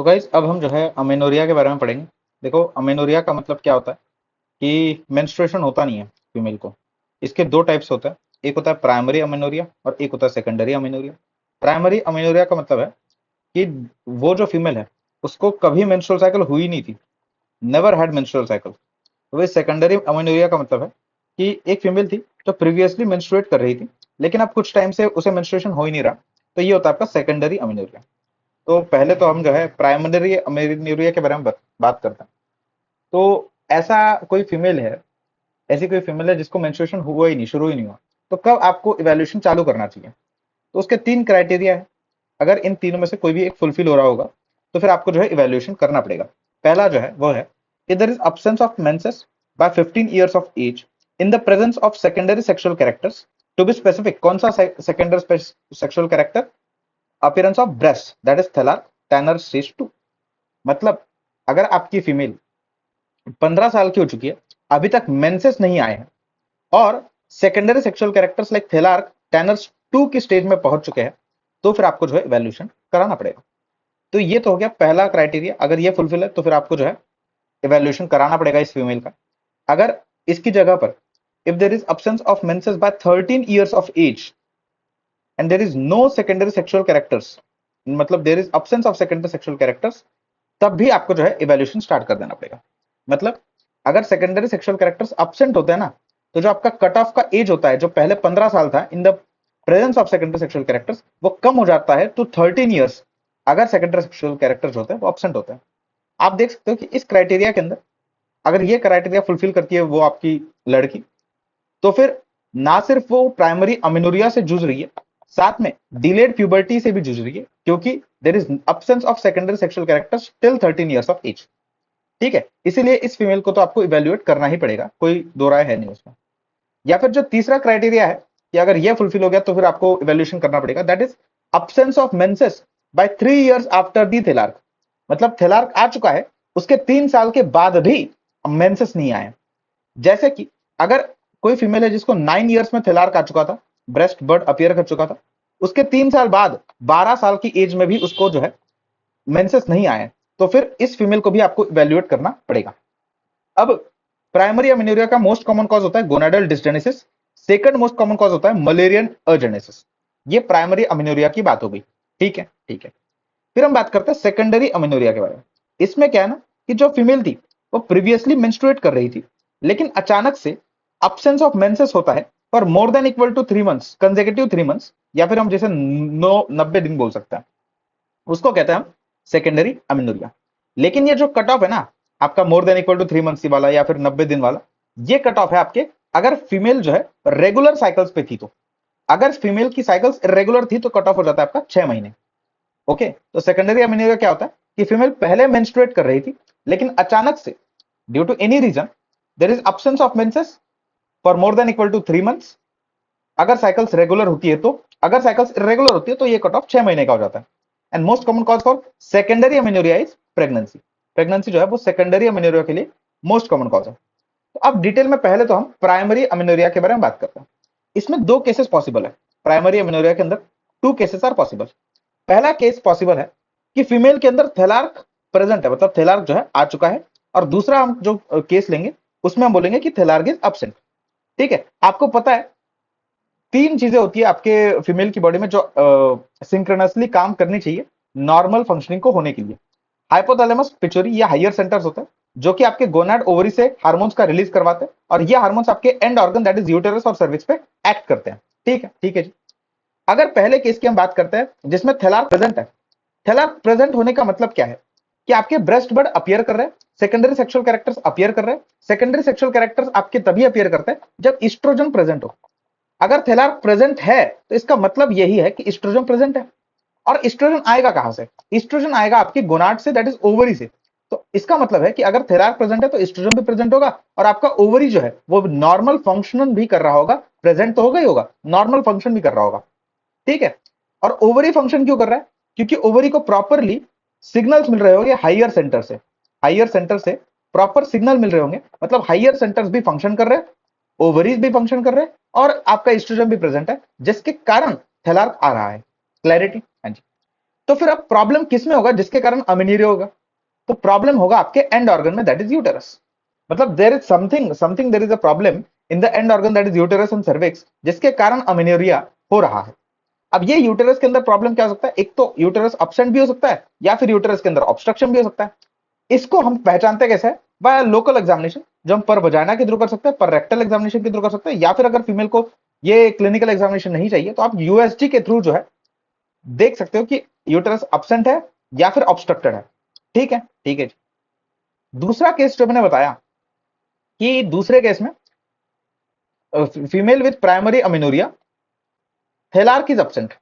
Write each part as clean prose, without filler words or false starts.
तो गाइज अब हम जो है अमेनोरिया के बारे में पढ़ेंगे। देखो, अमेनोरिया का मतलब क्या होता है कि मेंस्ट्रुएशन होता नहीं है फीमेल को। इसके दो टाइप्स होते हैं। एक होता है प्राइमरी अमेनोरिया और एक होता है सेकेंडरी अमेनोरिया। प्राइमरी अमेनोरिया का मतलब है कि वो जो फीमेल है उसको कभी मेंस्ट्रुअल साइकिल हुई नहीं थी, नेवर हैड मेंस्ट्रुअल साइकिल। तो वही सेकेंडरी अमेनोरिया का मतलब है कि एक फीमेल थी जो प्रीवियसली मेंस्ट्रुएट कर रही थी, लेकिन अब कुछ टाइम से उसे मेंस्ट्रुएशन हो ही नहीं रहा। तो ये होता है आपका सेकेंडरी अमेनोरिया। तो पहले तो हम जो है प्राइमरी अमेनोरिया के बारे में बात करते हैं। तो ऐसा कोई फीमेल है ऐसी कोई फीमेल है जिसको मेंस्ट्रुएशन हुआ ही नहीं, शुरू ही नहीं हुआ। तो कब आपको इवैल्यूएशन चालू करना चाहिए? तो उसके तीन क्राइटेरिया है। अगर इन तीनों में से कोई भी एक फुलफिल हो रहा होगा तो फिर आपको जो है इवैल्यूएशन करना पड़ेगा। पहला जो है वो है कि there is absence of menses by 15 years of age in the presence of secondary sexual characters. To be specific, कौन सा secondary sexual character? Appearance of breast, that is thelarche Tanner stage 2। मतलब अगर आपकी फीमेल 15 साल की हो चुकी है, अभी तक मेंसेस नहीं आए हैं और secondary sexual characters like thelarche Tanner's 2 की स्टेज में पहुंच चुके हैं, तो फिर आपको जो है इवैल्यूएशन कराना पड़ेगा। तो ये तो हो गया पहला क्राइटेरिया। अगर ये फुलफिल है तो फिर आपको जो है इवैल्यूएशन कराना पड़ेगा इस फीमेल का। अगर इसकी जगह पर if there is absence of menses by 13 years of age and there is no secondary sexual characters, मतलब there is absence of secondary sexual characters, तब भी आपको जो है इवैल्यूएशन स्टार्ट कर देना पड़ेगा। मतलब अगर सेकेंडरी सेक्सुअल कैरेक्टर्स absent होते हैं ना, तो जो आपका कट ऑफ का एज होता है, जो पहले 15 साल था इन the presence of secondary sexual characters, वो कम हो जाता है टू 13 इयर्स। अगर सेकेंडरी सेक्सुअल कैरेक्टर्स होते हैं वो absent होते हैं। आप देख सकते हो कि इस क्राइटेरिया के अंदर अगर ये क्राइटेरिया फुलफिल करती है वो आपकी लड़की, तो फिर ना सिर्फ वो प्राइमरी अमेनोरिया से जूझ रही है, साथ में डिलेड प्यूबर्टी से भी जूझ रही है, क्योंकि there is absence of secondary sexual characters till 13 years of age. ठीक है, इसीलिए इस फीमेल को तो आपको इवेल्युएट करना ही पड़ेगा, कोई दो राय है नहीं उसमें। या फिर जो तीसरा क्राइटेरिया है कि अगर ये फुलफिल हो गया तो फिर आपको इवेल्युएशन करना पड़ेगा, that is absence of menses by 3 years after the thelarche. मतलब थेलार्क आ चुका है, उसके 3 साल के बाद भी मेंसेस नहीं आए। जैसे कि अगर कोई फीमेल है जिसको 9 इयर्स में थेलार्क आ चुका था, ब्रेस्ट बर्ड अपियर कर चुका था, उसके 3 साल बाद 12 साल की एज में भी उसको जो है मेंसेस नहीं आए, तो फिर इस फीमेल को भी आपको इवेल्युएट करना पड़ेगा। अब प्राइमरी अमेनोरिया का मोस्ट कॉमन कॉज होता है gonadal dysgenesis. Second most common cause होता है मलेरियन अजेनेसिस। ये प्राइमरी अमेनोरिया की बात हो गई। ठीक है, ठीक है। फिर हम बात करते हैं सेकेंडरी अमेनोरिया के बारे में। इसमें क्या है ना कि जो फीमेल थी वो प्रीवियसली मेंस्ट्रुएट कर रही थी, लेकिन अचानक से absence ऑफ मेंसेस होता है for more than equal to 3 months, consecutive 3 months, या फिर हम जैसे 90 दिन बोल सकते हैं, उसको कहते हैं हम सेकेंडरी अमेनोरिया। लेकिन ये जो कट ऑफ है ना आपका more than equal to 3 months वाला या फिर 90 दिन वाला, ये कट ऑफ है आपके अगर फीमेल जो है रेगुलर साइकिल्स पे थी। तो अगर फीमेल की साइकिल्स इरेगुलर थी तो कट ऑफ हो जाता है आपका 6 महीने। ओके, तो सेकेंडरी अमेनोरिया क्या होता है कि फीमेल पहले मेंस्ट्रुएट कर रही थी, लेकिन अचानक से due to any reason there is absence of menses for more than equal to 3 months. अगर साइकिल्स रेगुलर होती है तो, अगर साइकिल्स इरेगुलर होती है तो ये कट ऑफ 6 महीने का हो जाता है। And most common cause for secondary amenorrhoea is pregnancy. Pregnancy जो है वो सेकेंडरी अमेनोरिया के लिए मोस्ट कॉमन कॉज है। तो अब डिटेल में पहले तो हम प्राइमरी अमेनोरिया के बारे में बात करते हैं। इसमें दो केसेस पॉसिबल है। प्राइमरी अमेनोरिया के अंदर टू केसेस आर पॉसिबल। पहला केस पॉसिबल है कि फीमेल के अंदर थेलार्क प्रेजेंट है, मतलब थेलार्क जो है आ चुका है, और दूसरा हम जो केस लेंगे उसमें हम बोलेंगे कि थेलार्क इज absent। ठीक है, आपको पता है तीन चीजें होती है आपके फीमेल की बॉडी में जो सिंक्रोनसली काम करनी चाहिए नॉर्मल फंक्शनिंग को होने के लिए। हाइपोथैलेमस, पिट्यूटरी, या हायर सेंटर्स होते हैं जो कि आपके गोनाड ओवरी से हार्मोन्स का रिलीज करवाते हैं, और ये हार्मोन्स आपके end organ that is uterus और सर्विक्स पे एक्ट करते हैं। ठीक है, ठीक है जी। अगर पहले केस की हम बात करते हैं जिसमें थेलार्क प्रेजेंट है, थेलार्क प्रेजेंट होने का मतलब क्या है कि आपके ब्रेस्ट बर्ड अपियर कर रहे हैं, सेकेंडरी सेक्सुअल कैरेक्टर्स अपियर कर रहे हैं। सेकेंडरी सेक्सुअल कैरेक्टर्स आपके तभी अपियर करते हैं जब इस्ट्रोजन प्रेजेंट हो। अगर थेलार्क प्रेजेंट है तो इसका मतलब यही है कि इस्ट्रोजन प्रेजेंट है। और इस्ट्रोजन आएगा कहां से? इस्ट्रोजन आएगा आपकी गोनाड से, दैट इज ओवरी से। तो इसका मतलब है कि अगर थेलार्क प्रेजेंट है तो इस्ट्रोजन भी प्रेजेंट होगा, और आपका ओवरी जो है वो नॉर्मल फंक्शन भी कर रहा होगा। प्रेजेंट तो होगा ही होगा, नॉर्मल फंक्शन भी कर रहा होगा। ठीक है, और ओवरी फंक्शन क्यों कर रहा है? क्योंकि ओवरी को प्रॉपरली सिग्नल्स मिल रहे होंगे हाइयर सेंटर से। हाइयर सेंटर से प्रॉपर सिग्नल मिल रहे होंगे, मतलब हाइयर सेंटर्स भी फंक्शन कर रहे हैं, ओवरीज भी फंक्शन कर रहे हैं, और आपका एस्ट्रोजन भी प्रेजेंट है, जिसके कारण थैलार्क आ रहा है। क्लैरिटी? हाँ जी। तो फिर अब प्रॉब्लम किस में होगा जिसके कारण अमेनोरिया होगा? तो प्रॉब्लम होगा आपके एंड ऑर्गन में, दैट इज यूटेरस। मतलब there is something there is a problem in the end organ that is uterus and cervix, जिसके कारण अमेनोरिया हो रहा है। अब ये यूटेरस के अंदर प्रॉब्लम क्या हो सकता है? एक तो यूटेरस अब्सेंट भी हो सकता है, या फिर यूटेरस के अंदर ऑब्स्ट्रक्शन भी हो सकता है। इसको हम पहचानते कैसे है? बाय लोकल एग्जामिनेशन, जो हम पर वजाइना के थ्रू कर सकते हैं, पर रेक्टल एग्जामिनेशन के थ्रू कर सकते हैं, या फिर अगर फीमेल को ये क्लिनिकल एग्जामिनेशन नहीं चाहिए तो आप यूएसजी के थ्रू जो है देख सकते हो कि यूटेरस अब्सेंट है या फिर ऑब्स्ट्रक्टेड है। ठीक है, ठीक है जी। दूसरा केस जो मैंने बताया कि दूसरे केस में female with primary amenorrhoea, thelarche is absent.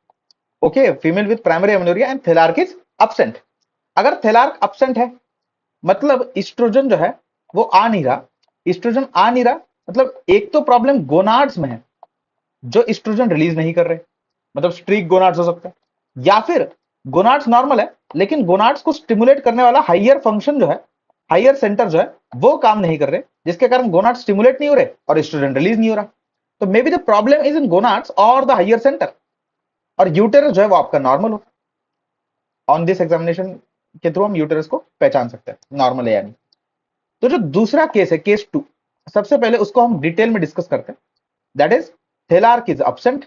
Okay, female with primary amenorrhoea and thelarche is absent. अगर थेलार्क अब्सेंट है मतलब ईस्ट्रोजन जो है वो आ नहीं रहा, ईस्ट्रोजन आ नहीं रहा, मतलब एक तो प्रॉब्लम गोनाड्स में है जो ईस्ट्रोजन रिलीज नहीं कर रहे, मतलब स्ट्रीक गोनाड्स हो सकता है, या फिर गोनाड्स नॉर्मल है लेकिन गोनाड्स को स्टिमुलेट करने वाला हाइयर फंक्शन जो है, हाइयर सेंटर जो है वो काम नहीं कर रहे, जिसके कारण गोनाड्स स्टिमुलेट नहीं हो रहे और ईस्ट्रोजन रिलीज नहीं हो रहा। तो may be the problem is in gonads और द हाइयर सेंटर, और यूटेरस जो है वो आपका नॉर्मल हो। ऑन दिस एग्जामिनेशन के थ्रू हम यूटेरस को पहचान सकते हैं नॉर्मल है या नहीं। तो जो दूसरा केस है, केस 2, सबसे पहले उसको हम डिटेल में डिस्कस करते हैं, that is thelarche is absent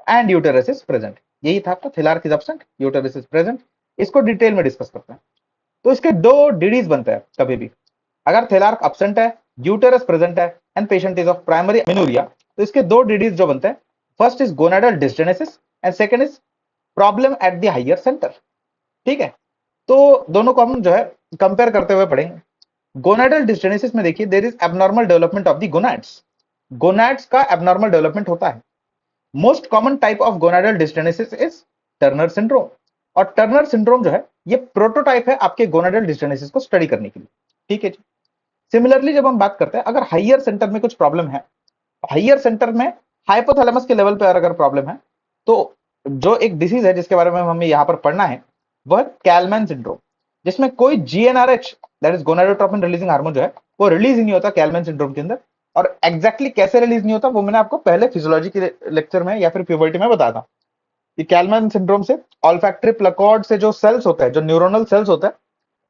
and uterus is present. यही था आपका, thelarche is absent, uterus is present. इसको डिटेल में डिस्कस करते हैं। तो इसके दो डीडीज बनते हैं कभी भी, अगर थेलार्क अब्सेंट है, यूटेरस प्रेजेंट है and patient is of primary amenorrhoea, तो इसके दो डीडीज जो बनते हैं, first is gonadal dysgenesis and second is problem at the higher centre. ठीक है, तो दोनों को हम जो है कंपेयर करते हुए पढ़ेंगे। गोनाडल डिसजेनेसिस में देखिए, there is abnormal development of the gonads. Gonads का एबनॉर्मल डेवलपमेंट होता है। Most common type of gonadal dysgenesis is Turner syndrome, और टर्नर सिंड्रोम जो है ये प्रोटोटाइप है आपके गोनाडल डिसजेनेसिस को स्टडी करने के लिए। ठीक है जी। सिमिलरली जब हम बात करते हैं, अगर हाइयर सेंटर में कुछ प्रॉब्लम है, हाइयर सेंटर में हाइपोथैलेमस के लेवल पर अगर प्रॉब्लम है, तो जो एक डिसीज है जिसके बारे में हमें यहां पर पढ़ना है वह कैलमैन सिंड्रोम, जिसमें कोई GnRH that is gonadotropin releasing hormone जो है वो रिलीज ही नहीं होता कैलमैन सिंड्रोम के अंदर। और एग्जैक्टली कैसे रिलीज नहीं होता वो मैंने आपको पहले फिजियोलॉजी के लेक्चर में या फिर प्यूबर्टी में बताया था कि कैलमैन सिंड्रोम से ऑल्फैक्टरी प्लकॉर्ड से जो सेल्स होते हैं, जो न्यूरोनल सेल्स होते हैं,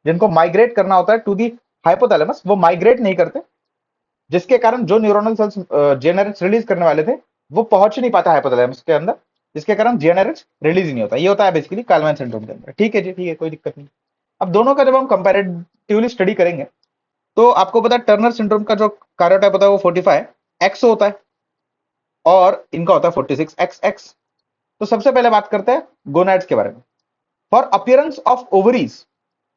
जिनको माइग्रेट करना होता है टू दी हाइपोथैलेमस, वो माइग्रेट नहीं करते, जिसके कारण जो न्यूरोनल सेल्स जीएनआरएच रिलीज करने वाले थे वो पहुंच नहीं पाता हाइपोथैलेमस के अंदर, जिसके कारण जीएनआरएच रिलीज ही नहीं होता। ये होता है बेसिकली कैलमैन सिंड्रोम के अंदर। ठीक है जी, ठीक है, कोई दिक्कत नहीं। अब दोनों का जब हम कंपैरेटिवली स्टडी करेंगे तो आपको पता है टर्नर सिंड्रोम का जो कार्योटाइप होता है वो 45 एक्स होता है और इनका होता है 46 एक्स एक्स। तो सबसे पहले बात करते हैं गोनाड्स के बारे में। For appearance of ovaries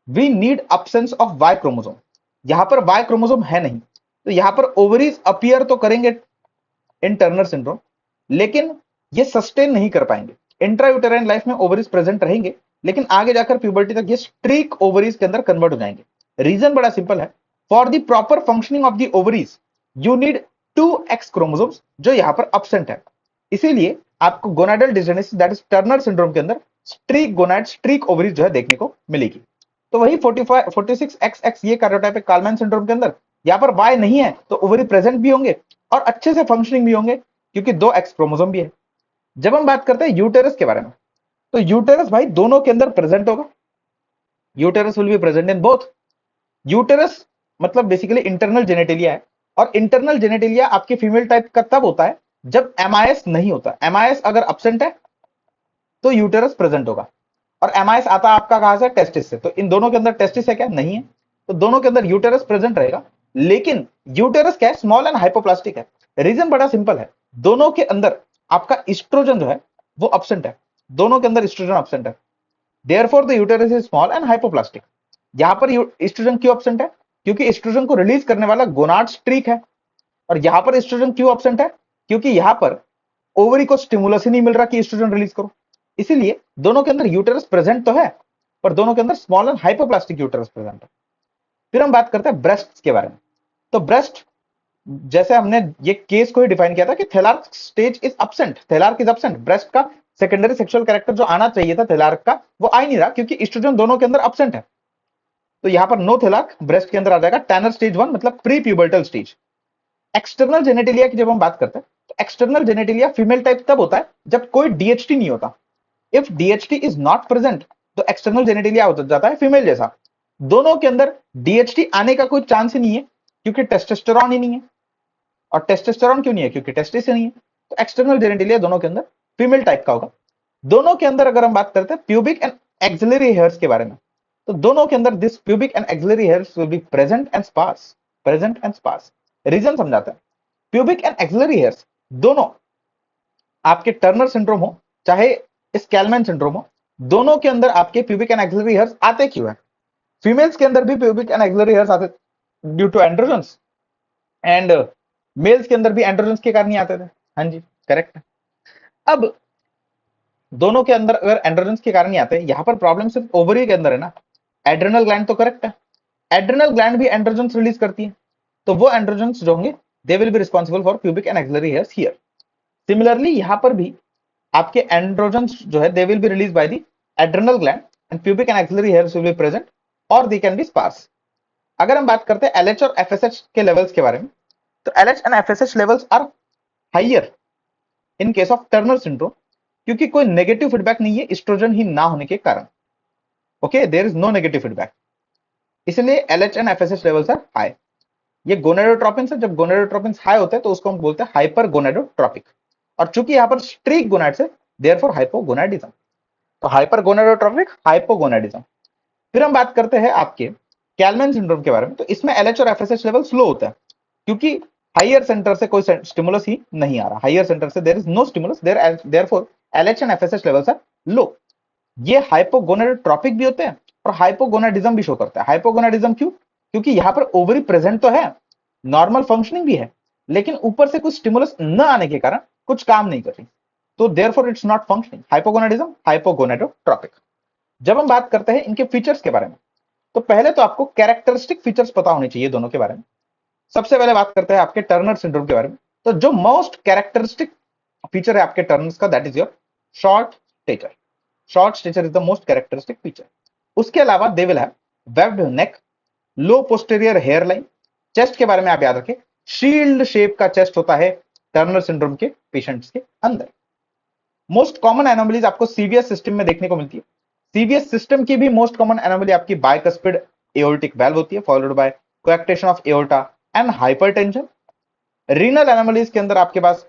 we need absence of Y chromosome. यहां पर वाई क्रोमोसोम है नहीं, तो यहां पर ओवरीज अपीयर तो करेंगे इन टर्नर सिंड्रोम, लेकिन ये सस्टेन नहीं कर पाएंगे। इंट्रायूटेराइन लाइफ में ओवरीज प्रेजेंट रहेंगे, लेकिन आगे जाकर प्यूबर्टी तक ये स्ट्रीक ओवरीज के अंदर कन्वर्ट हो जाएंगे। रीजन बड़ा सिंपल है, for the proper functioning of the ovaries you need 2x chromosomes जो यहां पर एब्सेंट है। इसीलिए आपको gonadal dysgenesis that is Turner syndrome के अंदर स्ट्रीक गोनाड, स्ट्रीक ओवरीज जो है देखने को मिलेगी। तो वही 45 46 XX ये कार्योटाइप है कालमैन सिंड्रोम के अंदर। यहां पर वाई नहीं है तो ओवरी प्रेजेंट भी होंगे और अच्छे से फंक्शनिंग भी होंगे क्योंकि 2x क्रोमोसोम भी है। जब हम बात करते हैं यूटेरस के बारे में, तो यूटेरस भाई दोनों के अंदर प्रेजेंट होगा। Uterus will be present in both. Uterus मतलब बेसिकली इंटरनल जेनेटिलिया है, और इंटरनल जेनेटिलिया आपके फीमेल टाइप का तब होता है जब एमआईएस नहीं होता। एमआईएस अगर एब्सेंट है तो यूटेरस प्रेजेंट होगा, और एमआईएस आता है आपका कहां से? टेस्टिस से। तो इन दोनों के अंदर टेस्टिस है क्या? नहीं है। तो दोनों के अंदर यूटेरस प्रेजेंट रहेगा, लेकिन यूटेरस क्या है? स्मॉल एंड हाइपोप्लास्टिक है। रीजन बड़ा सिंपल है, दोनों के अंदर आपका इस्ट्रोजन जो है वो एब्सेंट है। दोनों के अंदर इस्ट्रोजन एब्सेंट है, therefore the uterus is small and hypoplastic. यहां पर इस्ट्रोजन क्यों एब्सेंट है? क्योंकि इस्ट्रोजन को रिलीज करने वाला गोनाड स्ट्रीक है। और यहां पर इस्ट्रोजन क्यों एब्सेंट है? क्योंकि यहां पर ओवरी को स्टिमुलस ही नहीं मिल रहा कि इस्ट्रोजन रिलीज करो। इसीलिए दोनों के अंदर यूटेरस प्रेजेंट तो है, पर दोनों के अंदर small and hypoplastic uterus present है। फिर हम बात करते हैं ब्रेस्ट के बारे में। तो ब्रेस्ट, जैसे हमने ये केस को ही डिफाइन किया था कि thelarche stage is absent, thelarche is absent. Breast का सेकेंडरी सेक्सुअल कैरेक्टर जो आना चाहिए था थैलार्क का, वो आ ही नहीं रहा क्योंकि इस्ट्रोजन दोनों के अंदर एब्सेंट है। तो यहां पर नो थैलार्क ब्रेस्ट के अंदर आ जाएगा। टैनर स्टेज 1 मतलब pre pubertal stage. External genitalia की जब हम बात करते हैं तो एक्सटर्नल जेनेटिलिया फीमेल टाइप तब होता है जब कोई डीएचटी नहीं होता। If DHT is not present तो एक्सटर्नल जेनिटलिया हो जाता है फीमेल जैसा। दोनों के अंदर डीएचटी आने का कोई चांस ही नहीं है, क्योंकि टेस्टोस्टेरॉन ही नहीं है। और टेस्टोस्टेरॉन क्यों नहीं है? क्योंकि टेस्टिस ही नहीं है। तो एक्सटर्नल जेनिटलिया दोनों के अंदर फीमेल टाइप का होगा। दोनों के अंदर अगर हम बात करते हैं प्यूबिक एंड एक्सिलरी हेयर्स के बारे में, तो दोनों के अंदर this pubic and axillary hairs will be present and sparse. Present and sparse, reason समझाते हैं। प्यूबिक एंड एक्सिलरी हेयर्स दोनों आपके टर्नर सिंड्रोम हो चाहे स्कैलमैन सिंड्रोम हो, दोनों के अंदर आपके प्यूबिक एंड एक्सिलरी हेयर्स आते क्यों है? फीमेल्स के अंदर भी प्यूबिक एंड एक्सिलरी हेयर्स आते due to androgens, and males के अंदर भी एंड्रोजन्स के कारण ही आते थे। हाँ जी, करेक्ट है। अब दोनों के अंदर अगर एंड्रोजन्स के कारण ही आते हैं, यहां पर प्रॉब्लम सिर्फ ओवरी के अंदर है ना। एड्रेनल ग्लैंड तो करेक्ट है, एड्रेनल ग्लैंड भी एंड्रोजन्स रिलीज करती है, तो वो एंड्रोजन्स जो होंगे they will be responsible for pubic and axillary hairs here. Similarly यहां पर भी आपके एंड्रोजन्स जो है दे will be release by the adrenal gland and pubic and axillary hairs will be present और दे कैन बी स्पार्स। अगर हम बात करते हैं एलएच और एफएसएच के लेवल्स के बारे में, तो LH and FSH levels are higher in case of Turner syndrome, क्योंकि कोई नेगेटिव फीडबैक नहीं है एस्ट्रोजन ही ना होने के कारण। Okay, there is no negative feedback, इसलिए LH and FSH levels are high. ये गोनेडोट्रोपिन है, जब गोनेडोट्रोपिन हाई होते हैं तो उसको हम बोलते हैं हाइपर गोनेडोट्रोपिक। और चूंकि यहां पर स्ट्रीक गोनाड्स है, देयरफॉर हाइपोगोनाडिज्म। तो हाइपर गोनेडोट्रोपिक, हाइपोगोनाडिज्म। फिर हम बात करते हैं आपके कैलमैन सिंड्रोम के बारे में, तो इसमें एलएच और एफएसएच लेवल स्लो होता है, क्योंकि हाइयर सेंटर से कोई स्टिमुलस ही नहीं आ रहा। हाइयर सेंटर से there is no stimulus, therefore LH and FSH levels are low. ये हाइपोगोनाडोट्रोपिक भी होते हैं और हाइपोगोनाडिज्म भी शो करता है। हाइपोगोनाडिज्म क्यों? क्योंकि यहां पर ओवरी प्रेजेंट तो है, नॉर्मल फंक्शनिंग भी है, लेकिन ऊपर से कुछ स्टिमुलस न आने के कारण कुछ काम नहीं कर रही, तो therefore it's not functioning. Hypogonadism, हाइपोगोनाडोट्रोपिक। जब हम बात करते हैं इनके फीचर्स के बारे में, तो पहले तो आपको कैरेक्टरिस्टिक फीचर्स पता होने चाहिए दोनों के बारे में। सबसे पहले बात करते हैं आपके टर्नर सिंड्रोम के बारे में, तो जो मोस्ट कैरेक्टरिस्टिक फीचर है आपके टर्नर्स का, that is your short stature. Short stature is the most characteristic feature. उसके अलावा they will have webbed neck, low posterior hair line. Chest के बारे में आप याद रखें, शील्ड शेप का चेस्ट होता है टर्नर सिंड्रोम के पेशेंट्स के अंदर। मोस्ट कॉमन एनोमलीज आपको सीवीएस सिस्टम में देखने को मिलती है। सीवीएस सिस्टम की भी मोस्ट कॉमन एनोमली आपकी बाइकस्पिड एओर्टिक वाल्व होती है, followed by coarctation of aorta and hypertension. Renal anomalies के अंदर आपके पास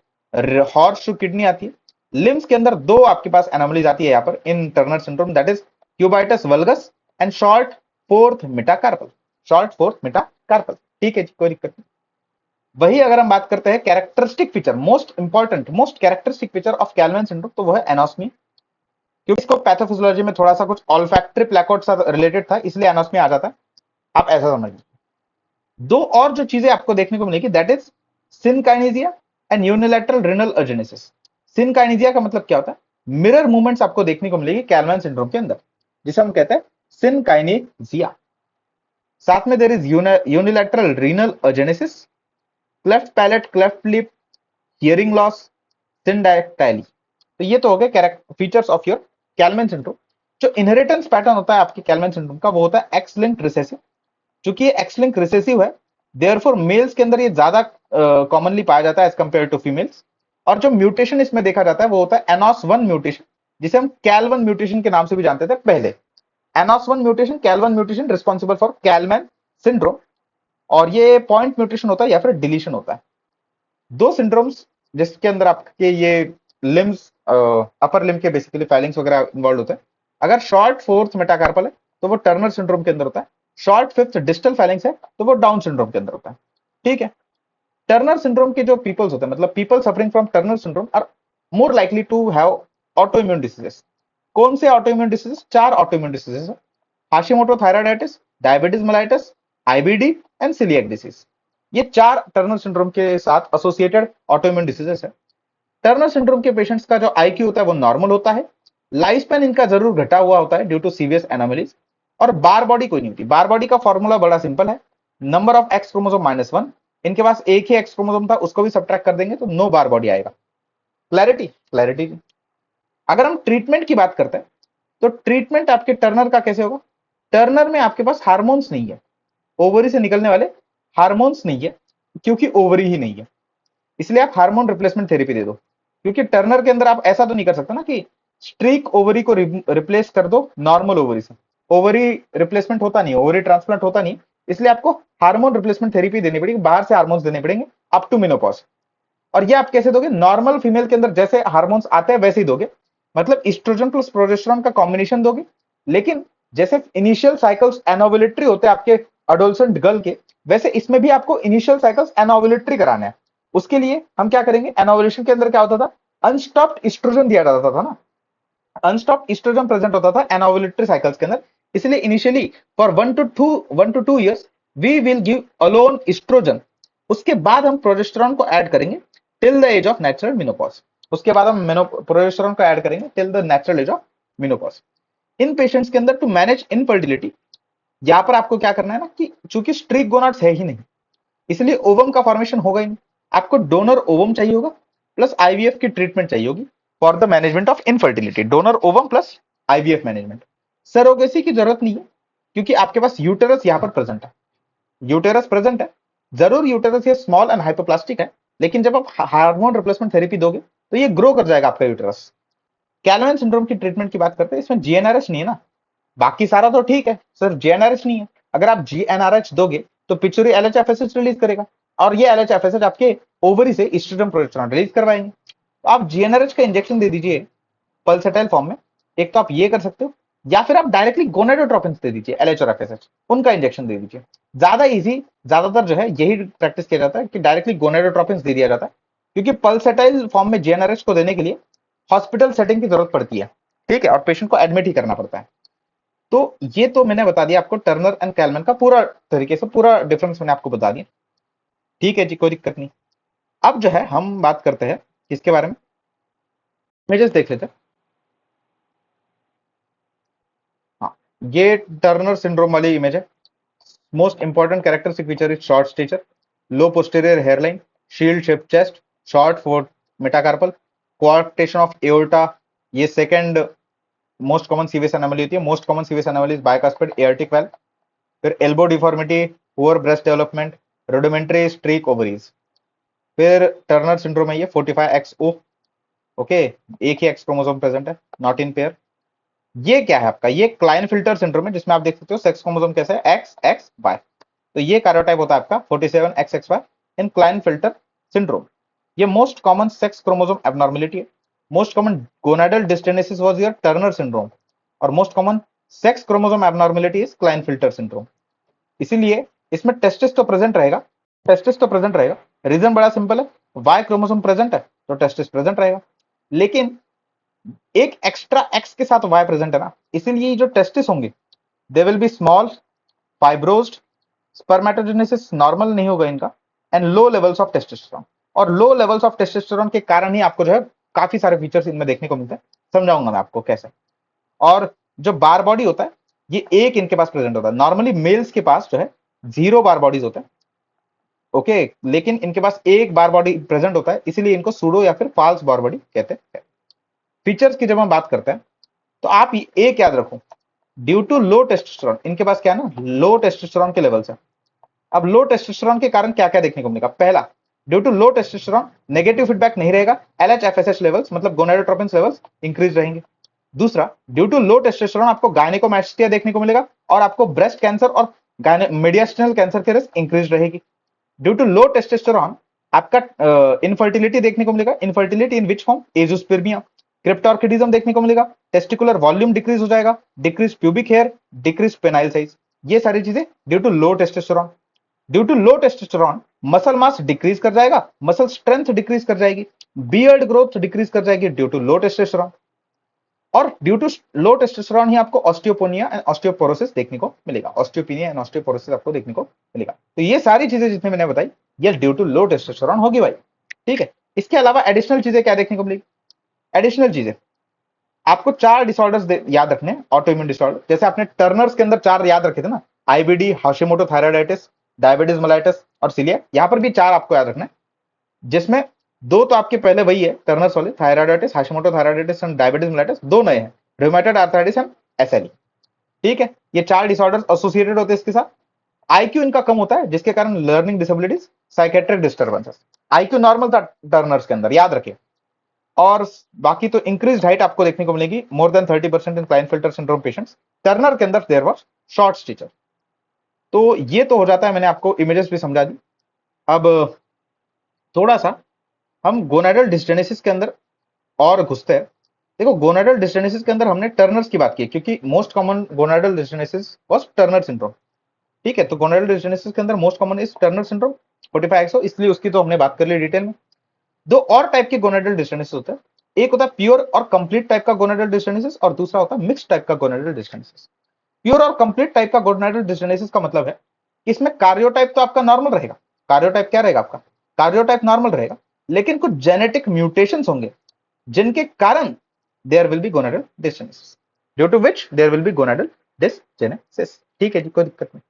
हॉर्स किडनी आती है। लिम्स के अंदर दो आपके पास एनोमलीज आती है यहाँ पर in Turner syndrome, that is cubitus valgus and short fourth metacarpal. Short fourth metacarpal, ठीक है जी, कोई दिक्कत नहीं। वही अगर हम बात करते हैं characteristic feature, most important most characteristic feature of Calvin syndrome, तो वो है एनोस्मी। क्योंकि इसको पैथोफिजियोलॉजी में थोड़ा सा कुछ ऑल्फैक्टरी प्लैकआउट सा रिलेटेड था, इसलिए एनोस्मी आ जाता है, आप ऐसा समझिए। दो और जो चीजें आपको देखने को मिलेगी, that is synkinesia and unilateral renal agenesis. Synkinesia का मतलब क्या होता है? मिरर मूवमेंट्स आपको देखने को मिलेगी कैल्विन सिंड्रोम के अंदर, जिसे हम कहते हैं सिनकाइनेजिया। साथ में there is unilateral renal agenesis, cleft palate, cleft lip, hearing loss, syndactyly. तो ये तो हो गए features of your Kallmann syndrome. जो इनहेरिटेंस पैटर्न होता है आपके कैल्विन सिंड्रोम का, वो होता है एक्स लिंक्ड रिसेसिव। चूंकि ये एक्स लिंक रिसेसिव है, देयरफॉर मेल्स के अंदर ये ज्यादा कॉमनली पाया जाता है एज कंपेयर टू फीमेल्स। और जो म्यूटेशन इसमें देखा जाता है वो होता है एनॉस1 म्यूटेशन, जिसे हम कैल1 म्यूटेशन के नाम से भी जानते थे पहले। ANOS one mutation, KAL one mutation responsible for Kallmann syndrome, और ये पॉइंट म्यूटेशन होता है या फिर डिलीशन होता है। दो सिंड्रोम्स जिसके अंदर आपके ये लिम्स, अपर लिम के बेसिकली फाइलिंग्स वगैरह इन्वॉल्व होते हैं। अगर शॉर्ट फोर्थ मेटाकार्पल है तो वो टर्नर सिंड्रोम के अंदर होता है, शॉर्ट फिफ्थ डिस्टल फाइलिंग्स है तो वो डाउन सिंड्रोम के अंदर होता है, ठीक है। टर्नर सिंड्रोम के जो पीपल्स होते हैं, मतलब people suffering from Turner syndrome are more likely to have autoimmune diseases. कौन से ऑटोइम्यून डिसीजेस? 4 ऑटोइम्यून डिसीजेस है, Hashimoto thyroiditis, diabetes mellitus, IBD and coeliac disease. ये 4 टर्नर सिंड्रोम के साथ एसोसिएटेड ऑटोइम्यून डिसीजेस है। टर्नर सिंड्रोम के patients का जो आईक्यू होता है वो नॉर्मल होता है, लाइफ स्पैन इनका जरूर घटा हुआ होता है ड्यू टू सीवियस एनोमलीज, और बार बॉडी कोई नहीं होती। बार बॉडी का फॉर्मूला बड़ा सिंपल है, नंबर ऑफ एक्स क्रोमोसोम -1। इनके पास एक ही एक्स क्रोमोसोम था, उसको भी सब्ट्रैक्ट कर देंगे तो नो बार बॉडी आएगा। क्लैरिटी? क्लैरिटी। अगर हम ट्रीटमेंट की बात करते हैं, तो ट्रीटमेंट आपके टर्नर का कैसे होगा? टर्नर में आपके पास हार्मोन्स नहीं है, ओवरी से निकलने वाले हार्मोन्स नहीं है, क्योंकि ओवरी ही नहीं है, इसलिए आप हार्मोन रिप्लेसमेंट थेरेपी दे दो। क्योंकि टर्नर के अंदर आप ऐसा तो नहीं कर सकते ना कि स्ट्रीक ओवरी को रिप्लेस कर दो नॉर्मल ओवरी से। ओवरी रिप्लेसमेंट होता नहीं, ओवरी ट्रांसप्लांट होता नहीं, इसलिए आपको हार्मोन रिप्लेसमेंट थेरेपी देनी पड़ेगी, बाहर से हार्मोन्स देने पड़ेंगे अप टू मेनोपॉज। और ये आप कैसे दोगे? नॉर्मल फीमेल के अंदर जैसे हार्मोन्स आते हैं वैसे ही दोगे, मतलब इस्ट्रोजन प्लस प्रोजेस्टेरॉन का कॉम्बिनेशन दोगे। लेकिन जैसे इनिशियल साइकिल्स एनोवुलेटरी होते हैं आपके अडोलसेंट गर्ल के, वैसे इसमें भी आपको इनिशियल साइकिल्स एनोवुलेटरी कराने हैं। उसके लिए हम क्या करेंगे? एनोवुलेशन के अंदर क्या होता था? अनस्टॉप्ड इस्ट्रोजन दिया जाता था ना, अनस्टॉप्ड इस्ट्रोजन प्रेजेंट होता था एनोवुलेटरी साइकिल्स के अंदर। इसलिए initially for 1 to 2 we will give alone oestrogen. उसके बाद हम प्रोजेस्टेरॉन को ऐड करेंगे till the age of natural menopause. उसके बाद हम प्रोजेस्टेरॉन को ऐड करेंगे till the natural age of menopause. इन पेशेंट्स के अंदर टू मैनेज इनफर्टिलिटी, यहां पर आपको क्या करना है ना कि चूंकि स्ट्रिक गोनाड्स है ही नहीं, इसलिए ओवम का फॉर्मेशन होगा ही नहीं। आपको डोनर ओवम चाहिए होगा प्लस आईवीएफ की ट्रीटमेंट चाहिए होगी for the management of infertility. Donor ovum plus IVF management. Surrogacy की जरूरत नहीं है क्योंकि आपके पास यूटेरस यहां पर प्रेजेंट है, यूटेरस प्रेजेंट है। जरूर यूटेरस ये स्मॉल एंड हाइपोप्लास्टिक है, लेकिन जब आप हार्मोन रिप्लेसमेंट थेरेपी दोगे तो ये ग्रो कर जाएगा आपका यूटेरस। कैलमैन सिंड्रोम की ट्रीटमेंट की बात करते हैं, इसमें जीएनआरएच नहीं है ना, बाकी सारा तो ठीक है, सिर्फ जीएनआरएच नहीं है। अगर आप जीएनआरएच दोगे तो पिचुरी एलएचएफएसएच रिलीज करेगा, और ये एलएचएफएसएच आपके ओवरी से एस्ट्रोजन प्रोजेस्टेरॉन रिलीज करवाएंगे। तो आप जीएनआरएच का इंजेक्शन दे दीजिए पल्सेटाइल फॉर्म में, एक तो आप ये कर सकते हो, या फिर आप डायरेक्टली गोनाडोट्रोपिन दे दीजिए एलएच और एफएसएच, उनका इंजेक्शन दे दीजिए। ज्यादा इजी, ज्यादातर जो है यही प्रैक्टिस किया जाता है कि डायरेक्टली गोनाडोट्रोपिन दे दिया जाता है, क्योंकि पल्सेटाइल फॉर्म में जीएनआरएच को देने के लिए हॉस्पिटल सेटिंग की जरूरत पड़ती है, ठीक है, और पेशेंट को एडमिट ही करना पड़ता है। तो ये तो मैंने बता दिया आपको टर्नर एंड कैलमैन का पूरा तरीके से, पूरा डिफरेंस मैंने आपको बता दिया। ठीक है जी, कोई दिक्कत नहीं। अब जो है हम बात करते हैं किसके बारे में, इमेजेस देख लेते हैं। हाँ, ये टर्नर सिंड्रोम वाली इमेज है। Most important characteristic feature is short stature, low posterior hairline, shield shape chest, short fourth metacarpal, coarctation of aorta, ये second most common CVS anomaly होती है। Most common CVS anomaly is bicuspid aortic valve. फिर elbow deformity, poor breast development, rudimentary streak ovaries. फिर Turner syndrome है ये 45XO, okay, एक ही X chromosome present है, नॉट इन पेयर। ये क्या है आपका? ये क्लाइनफिल्टर सिंड्रोम है, जिसमें आप देख सकते हो सेक्स क्रोमोसोम कैसा है, एक्स एक्स वाई। तो ये कार्योटाइप होता है आपका 47XXY इन क्लाइनफिल्टर सिंड्रोम। ये most common sex chromosome abnormality है। Most common gonadal dysgenesis was your Turner syndrome, और most common sex chromosome abnormality is Klinefelter syndrome. इसीलिए इसमें टेस्टिस तो प्रेजेंट रहेगा, टेस्टिस तो प्रेजेंट रहेगा। रीजन बड़ा सिंपल है, वाई क्रोमोसोम प्रेजेंट है तो टेस्टिस प्रेजेंट रहेगा, लेकिन एक एक्स्ट्रा एक्स के साथ वाई प्रेजेंट है ना, इसीलिए जो टेस्टिस होंगे they will be small, fibrosed, spermatogenesis normal नहीं होगा इनका, and low levels of testosterone. और लो लेवल्स ऑफ टेस्टोस्टेरोन के कारण ही आपको जो है काफी सारे फीचर्स इनमें देखने को मिलते हैं, समझाऊंगा मैं आपको कैसे। और जो बार बॉडी होता है ये एक इनके पास प्रेजेंट होता है। नॉर्मली मेल्स के पास जो है 0 बार बॉडीज होते हैं, ओके, लेकिन इनके पास एक बार बॉडी प्रेजेंट होता है, इसीलिए इनको सूडो या फिर फाल्स बार बॉडी कहते हैं। फीचर्स की जब हम बात करते हैं तो आप एक याद रखो, ड्यू टू लो टेस्टोस्टेरोन, इनके पास क्या है ना, लो टेस्टोस्टेरोन के लेवल्स है। अब लो टेस्टोस्टेरोन के कारण क्या क्या देखने को मिलेगा? पहला, due to low testosterone negative feedback नहीं रहेगा, एलएचएफएसएच लेवल्स मतलब गोनाडोट्रोपिन लेवल्स इंक्रीज रहेंगे। दूसरा, ड्यू टू लो टेस्टोस्टेरोन आपको गायनेकोमैस्टिया देखने को मिलेगा, और आपको ब्रेस्ट कैंसर और मीडियास्टिनल कैंसर के रिस्क इंक्रीज रहेगी। ड्यू टू लो टेस्टोस्टेरोन आपका इनफर्टिलिटी देखने को मिलेगा, infertility in which form, azoospermia, cryptorchidism देखने को मिलेगा, टेस्टिकुलर वॉल्यूम डिक्रीज हो जाएगा, decrease pubic hair, decrease penile size, ये सारी चीजें due to low testosterone. Due to low testosterone muscle mass decrease कर जाएगा, मसल स्ट्रेंथ डिक्रीज कर जाएगी, बियर्ड ग्रोथ डिक्रीज कर जाएगी ड्यू टू लो टेस्टोस्टेरोन। और ड्यू टू लो टेस्टोस्टेरोन ही आपको ऑस्टियोपोनिया एंड ऑस्टियोपोरोसिस देखने को मिलेगा, ऑस्टियोपिनिया एंड ऑस्टियोपोरोसिस आपको देखने को मिलेगा। तो ये सारी चीजें जितने मैंने बताई ये ड्यू टू लो टेस्टोस्टेरोन होगी भाई, ठीक है। इसके अलावा एडिशनल चीजें क्या देखने को मिलेगी? एडिशनल चीजें आपको 4 डिसऑर्डर्स याद रखने, ऑटो इम्यून डिसऑर्डर, जैसे आपने टर्नर्स के अंदर 4 याद रखे थे ना, IBD, Hashimoto thyroiditis, diabetes mellitus और सीलिया, यहां पर भी 4 आपको याद रखना है, जिसमें 2 तो आपके पहले वही है टर्नर्स वाले, thyroiditis, Hashimoto thyroiditis and diabetes mellitus, 2 नए हैं, रूमेटॉइड आर्थराइटिस एंड एसएलई, ठीक है। ये 4 डिसऑर्डर्स एसोसिएटेड होते हैं इसके साथ। आईक्यू इनका कम होता है, जिसके कारण learning disabilities, psychiatric disturbances. IQ normal था टर्नर्स के अंदर, याद रखिए। और बाकी तो इंक्रीज हाइट आपको देखने को मिलेगी मोर देन 30% इन क्लाइनफिल्टर सिंड्रोम पेशेंट्स। टर्नर के अंदर देयर वाज शॉर्ट स्टेचर। तो ये तो हो जाता है, मैंने आपको इमेजेस भी समझा दी। अब थोड़ा सा हम गोनाडल डिस्जेनेसिस के अंदर और घुसते हैं। देखो गोनाडल डिस्जेनेसिस के अंदर हमने टर्नर्स की बात की क्योंकि most common gonadal डिस्जेनेसिस was Turner syndrome. ठीक है, तो गोनाडल डिस्जेनेसिस के अंदर most common is Turner syndrome 45XO, इसलिए उसकी तो हमने बात कर ली डिटेल में। दो और टाइप के गोनाडल डिस्जेनेसिस होते हैं, एक होता है प्योर और कंप्लीट टाइप का गोनाडल डिस्जेनेसिस और दूसरा होता है मिक्स टाइप का गोनाडल डिस्जेनेसिस। प्योर और कंप्लीट टाइप का गोनाडल डिस्जेनेसिस का मतलब है कि इसमें कार्योटाइप तो आपका नॉर्मल रहेगा। कार्योटाइप क्या रहेगा आपका? कार्योटाइप नॉर्मल रहेगा, लेकिन कुछ जेनेटिक म्यूटेशंस होंगे जिनके कारण there will be gonadal dysgenesis, due to which there will be gonadal dysgenesis. ठीक है जी, कोई दिक्कत नहीं।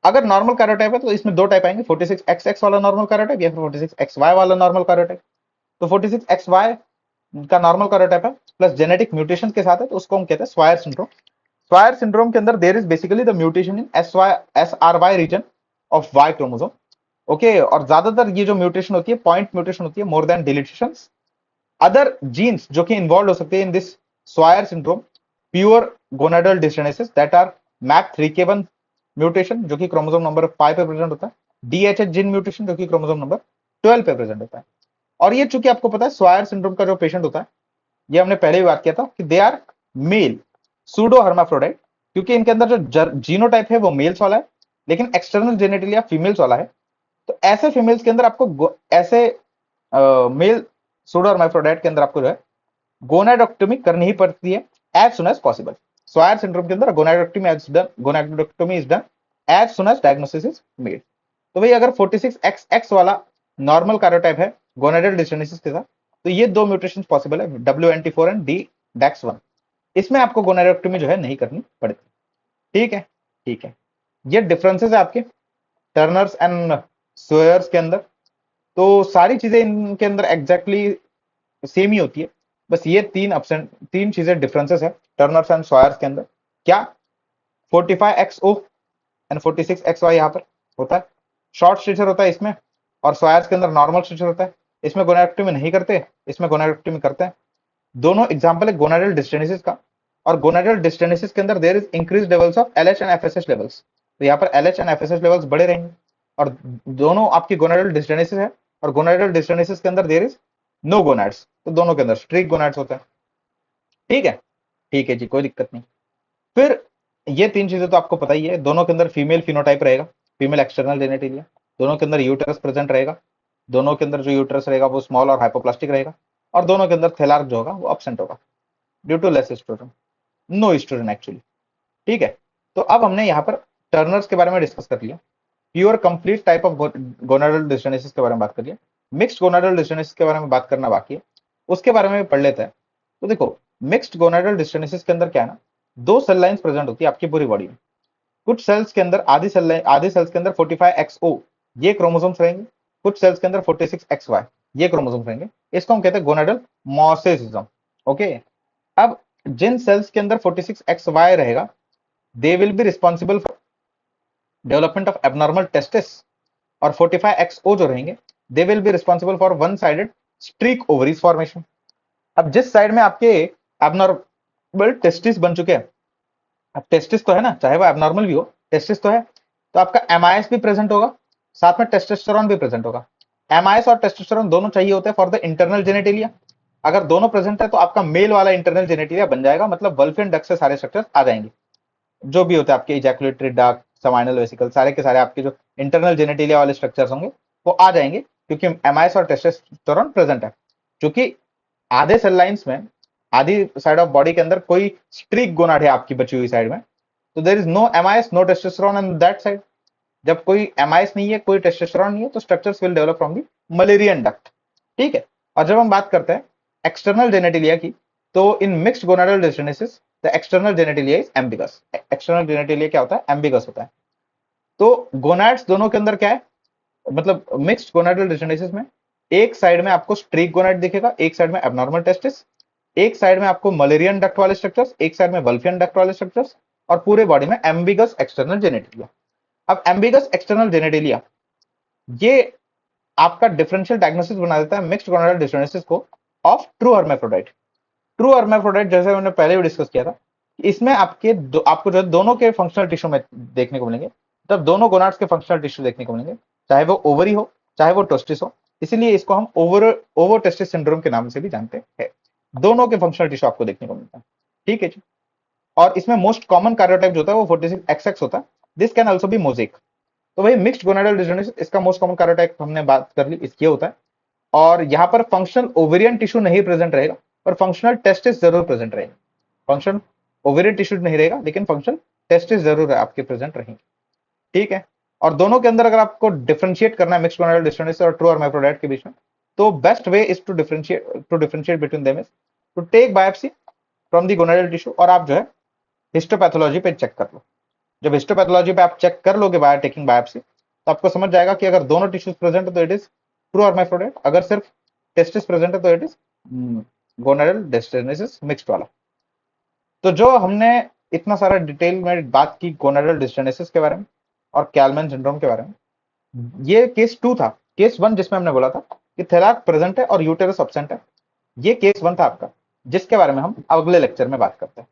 अगर नॉर्मल कार्योटाइप है तो इसमें दो टाइप आएंगे, 46XX वाला नॉर्मल कार्योटाइप या फिर 46XY वाला नॉर्मल कार्योटाइप। तो 46XY का नॉर्मल कार्योटाइप है प्लस जेनेटिक म्यूटेशन के साथ है, तो उसको हम कहते हैं स्वायर सिंड्रोम। स्वायर सिंड्रोम के अंदर there is basically the mutation in SRY region of Y chromosome. Okay, और ज्यादातर ये जो म्यूटेशन होती है पॉइंट म्यूटेशन होती है more than deletions. Other genes जो कि इन्वॉल्व हो सकते हैं in this Swyer syndrome, pure gonadal dysgenesis, that are MAP3K1 mutation जो कि क्रोमोसोम नंबर 5 पे प्रेजेंट होता है, DHH जीन म्यूटेशन जो कि क्रोमोसोम नंबर 12 पे प्रेजेंट होता है। और ये चूंकि आपको पता है स्वायर सिंड्रोम का जो पेशेंट होता है, ये हमने पहले भी बात किया था कि they are male pseudo hermaphrodite, क्योंकि इनके अंदर जो जीनोटाइप है वो मेल्स वाला है लेकिन एक्सटर्नल जेनेटिलिया फीमेल्स वाला है। तो ऐसे फीमेल्स के अंदर आपको ऐसे मेल सूडो हर्माफ्रोडाइट के अंदर आपको जो है गोनाडोक्टोमी करनी ही पड़ती है as soon as possible. Swyer syndrome के अंदर gonadectomy is done as soon as diagnosis is made. तो भाई अगर 46XX वाला नॉर्मल कार्योटाइप है गोनाडल डिस्जेनेसिस के साथ, तो ये दो म्यूटेशन पॉसिबल है, WNT4 एंड DDAX1। इसमें आपको गोनाडोक्टोमी जो है नहीं करनी पड़ती। ठीक है, ठीक है। ये डिफरेंसेस है आपके टर्नर्स एंड स्वेयर्स के अंदर। तो सारी चीजें इनके अंदर एग्जैक्टली सेम ही होती है, बस ये तीन चीजें डिफरेंसेस है टर्नर्स एंड स्वायर्स के अंदर। क्या? 45XO एंड 46XY यहाँ पर होता है, शॉर्ट स्ट्रेचर होता है इसमें, और स्वायर्स के अंदर नॉर्मल स्ट्रेचर होता है। इसमें गोनाडोक्टोमी नहीं करते, इसमें गोनाडोक्टोमी करते हैं। दोनों एग्जाम्पल है गोनाडल डिस्टेनेसिस का, और गोनाडल डिस्टेनेसिस के अंदर there is increase levels of LH and FSH levels. तो यहाँ पर LH एंड FSH लेवल्स बड़े रहेंगे, और दोनों आपकी गोनाडल डिस्टेनेसिस है, और गोनाडल डिस्टेनेसिस के अंदर देयर इज नो गोनाड्स, तो दोनों के अंदर स्ट्रिक गोनाड्स होता है। ठीक है, ठीक है जी, कोई दिक्कत नहीं। फिर ये तीन चीजें तो आपको पता ही है, दोनों के अंदर फीमेल फिनोटाइप रहेगा, फीमेल एक्सटर्नल जेनेटिलिया, दोनों के अंदर यूटेरस प्रेजेंट रहेगा, दोनों के अंदर जो यूटेरस रहेगा वो स्मॉल और हाइपोप्लास्टिक रहेगा, और दोनों के अंदर थैलार्क जो होगा वो एब्सेंट होगा due to less oestrogen, no oestrogen actually. ठीक है, तो अब हमने यहाँ पर टर्नर्स के बारे में डिस्कस कर लिया, pure complete type of gonadal डिस्जेनेसिस के बारे में बात कर लिया, मिक्स्ड गोनाडल डिस्जेनेसिस के बारे में बात करना बाकी है, उसके बारे में पढ़ लेते हैं। तो देखो मिक्स्ड गोनाडल डिस्जेनेसिस के अंदर क्या है ना, दो सेल लाइंस प्रेजेंट होती है आपकी पूरी बॉडी में। कुछ सेल्स के अंदर आधी सेल्स के अंदर 45XO ये क्रोमोसोम्स रहेंगे, कुछ सेल्स के अंदर 46XY ये क्रोमोसोम्स रहेंगे। इसको हम कहते हैं गोनाडल मॉर्फिज्म। ओके, अब जिन सेल्स के अंदर 46XY रहेगा, दे will be responsible for development of abnormal testis, और 45XO जो रहेंगे दे will be responsible for one sided streak ovaries formation. अब जिस साइड में आपके एबनॉर्मल टेस्टिस बन चुके हैं, अब टेस्टिस तो है ना, चाहे वो एबनॉर्मल भी हो, टेस्टिस तो है, तो आपका एमआईएस भी प्रेजेंट होगा, साथ में टेस्टोस्टेरोन भी प्रेजेंट होगा। एमआईएस और टेस्टोस्टेरोन दोनों चाहिए होते हैं फॉर द इंटरनल जेनेटिलिया। अगर दोनों प्रेजेंट है तो आपका मेल वाला इंटरनल जेनेटिलिया बन जाएगा, मतलब वल्फियन डक्ट से सारे स्ट्रक्चर्स आ जाएंगे, जो भी होते हैं आपके इजैकुलेटरी डक्ट, सेमाइनल वेसिकल, सारे के सारे आपके जो इंटरनल जेनेटिलिया वाले स्ट्रक्चर्स होंगे वो आ जाएंगे, क्योंकि एमआईएस और टेस्टोस्टेरोन प्रेजेंट है। क्योंकि आधे सेल लाइंस में, आधी साइड ऑफ बॉडी के अंदर कोई स्ट्रीक गोनाड है आपकी बची हुई साइड में, तो there is no MIS no testosterone on that side. जब कोई एमआईएस नहीं है, कोई टेस्टोस्टेरोन नहीं है, तो structures will develop from the Mullerian duct. ठीक है, और जब हम बात करते हैं एक्सटर्नल जेनेटिलिया की, तो in mixed gonadal डिस्जेनेसिस the external genitalia is ambiguous. External genitalia क्या होता है? एम्बिगस होता है। तो गोनाड्स दोनों के अंदर क्या है, मतलब मिक्स्ड गोनाडल डिस्जेनेसिस में एक साइड में आपको स्ट्रीक गोनाड दिखेगा, एक साइड में एबनॉर्मल टेस्टिस, एक साइड में आपको मलेरियन डक्ट वाले स्ट्रक्चर्स, एक साइड में वल्फियन डक्ट वाले स्ट्रक्चर्स, और पूरे बॉडी में एम्बिगस एक्सटर्नल जेनेटिलिया। अब एम्बिगस एक्सटर्नल जेनेटिलिया ये आपका डिफरेंशियल डायग्नोसिस बना देता है मिक्स्ड गोनाडल डिस्जेनेसिस को of true hermaphrodite. True hermaphrodite जैसे मैंने पहले भी डिस्कस किया था, इसमें आपको जो है दोनों के फंक्शनल टिश्यू में देखने को मिलेंगे, तब दोनों गोनाड्स के फंक्शनल टिश्यू देखने को मिलेंगे, चाहे वो ओवरी हो चाहे वो टेस्टिस हो। इसीलिए इसको हम ओवर टेस्टिस सिंड्रोम के नाम से भी जानते हैं। दोनों के फंक्शनल टिश्यू आपको देखने को मिलता है, ठीक है जी। और इसमें मोस्ट कॉमन कार्योटाइप जो होता है वो 46XX होता है। This can also be mosaic. तो भाई मिक्स्ड गोनाडल डिसऑर्डर, इसका मोस्ट कॉमन कार्योटाइप हमने बात कर ली, इसके होता है। और यहाँ पर फंक्शनल ओवेरियन टिश्यू नहीं प्रेजेंट रहेगा, पर फंक्शनल टेस्टिस जरूर प्रेजेंट रहेगा। फंक्शन ओवेरियन टिश्यू नहीं रहेगा, लेकिन फंक्शनल टेस्टिस जरूर है आपके प्रेजेंट रहेंगे, ठीक है। और दोनों के अंदर अगर आपको डिफरेंशिएट करना है मिक्स्ड गोनाडल डिसऑर्डर और ट्रू हर्माफ्रोडाइट के बीच में, तो best way is to differentiate between them is to take biopsy from the gonadal tissue, और आप जो है हिस्टोपैथोलॉजी पे चेक कर लो। जब हिस्टोपैथोलॉजी पे आप चेक कर लोगे बायो टेकिंग बायोप्सी, तो आपको समझ जाएगा कि अगर दोनों टिश्यूज प्रेजेंट है तो इट इज ट्रू हर्माफ्रोडाइट, अगर सिर्फ टेस्टिस प्रेजेंट है तो इट इज गोनाडल डिस्टर्नेसिस मिक्स्ड वाला। तो जो हमने इतना सारा डिटेल में बात की गोनाडल डिस्टर्नेसिस के बारे में और कैलमैन सिंड्रोम के बारे में, ये केस 2 था। केस 1 जिसमें हमने बोला था कि थैलाक प्रेजेंट है और यूटेरस एब्सेंट है, ये केस 1 था आपका, जिसके बारे में हम अगले लेक्चर में बात करते हैं।